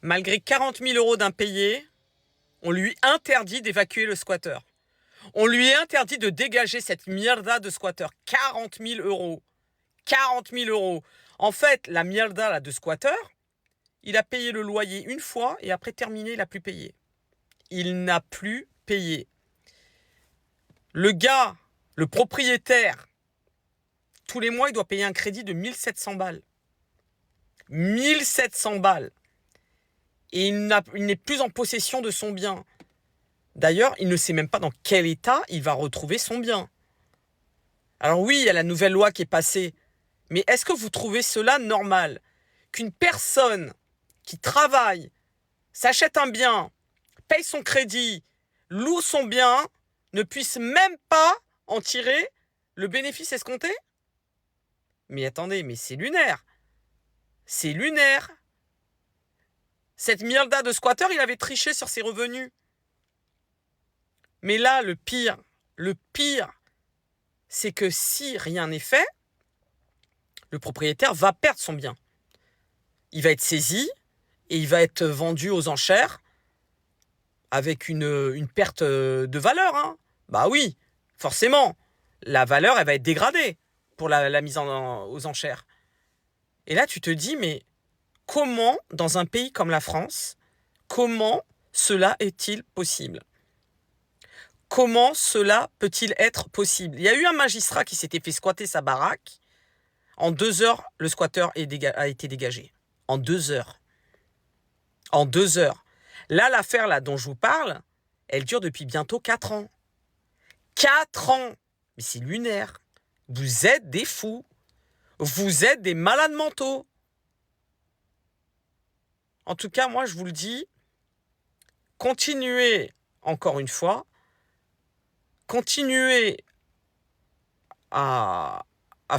Malgré 40 000 euros d'impayés, on lui interdit d'évacuer le squatter. On lui interdit de dégager cette mierda de squatter. 40 000 euros. 40 000 euros. En fait, la mierda là, de squatter, il a payé le loyer une fois et après terminé, il n'a plus payé. Il n'a plus payé. Le gars, le propriétaire, tous les mois, il doit payer un crédit de 1700 balles. 1700 balles. Et il n'est plus en possession de son bien. D'ailleurs, il ne sait même pas dans quel état il va retrouver son bien. Alors oui, il y a la nouvelle loi qui est passée. Mais est-ce que vous trouvez cela normal? Qu'une personne qui travaille, s'achète un bien, paye son crédit, loue son bien, ne puisse même pas en tirer le bénéfice escompté? Mais attendez, mais c'est lunaire. C'est lunaire. Cette mierda de squatter, il avait triché sur ses revenus. Mais là, le pire, c'est que si rien n'est fait, le propriétaire va perdre son bien. Il va être saisi et il va être vendu aux enchères avec une perte de valeur. Hein. Bah oui, forcément. La valeur, elle va être dégradée pour la mise aux enchères. Et là, tu te dis, mais comment, dans un pays comme la France, comment cela est-il possible? Comment cela peut-il être possible? Il y a eu un magistrat qui s'était fait squatter sa baraque. En 2 heures, le squatteur a été dégagé. En 2 heures. En 2 heures. Là, l'affaire là, dont je vous parle, elle dure depuis bientôt 4 ans. 4 ans! Mais c'est lunaire. Vous êtes des fous. Vous êtes des malades mentaux. En tout cas, moi, je vous le dis, continuez, encore une fois, continuez à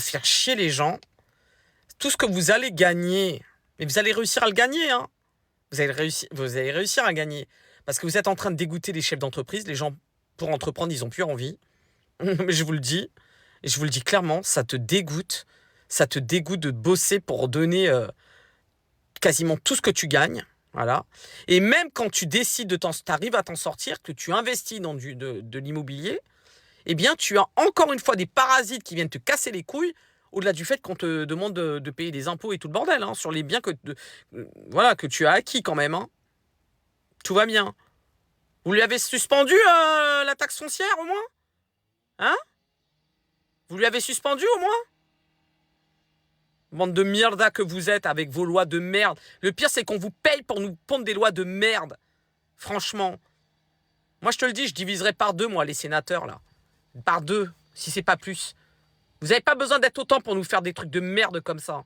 faire chier les gens. Tout ce que vous allez gagner, mais vous allez réussir à le gagner, hein. Vous allez réussir à gagner. Parce que vous êtes en train de dégoûter les chefs d'entreprise. Les gens, pour entreprendre, ils n'ont plus envie. Mais je vous le dis, et je vous le dis clairement, ça te dégoûte. Ça te dégoûte de bosser pour donner quasiment tout ce que tu gagnes. Voilà. Et même quand tu décides t'arrives à t'en sortir, que tu investis dans de l'immobilier, eh bien, tu as encore une fois des parasites qui viennent te casser les couilles, au-delà du fait qu'on te demande de payer des impôts et tout le bordel, hein, sur les biens que tu as acquis quand même. Hein. Tout va bien. Vous lui avez suspendu la taxe foncière au moins? Hein? Vous lui avez suspendu au moins? Bande de mierda que vous êtes avec vos lois de merde. Le pire, c'est qu'on vous paye pour nous pondre des lois de merde. Franchement. Moi, je te le dis, je diviserai par 2, moi, les sénateurs, là. Par 2, si c'est pas plus. Vous n'avez pas besoin d'être autant pour nous faire des trucs de merde comme ça.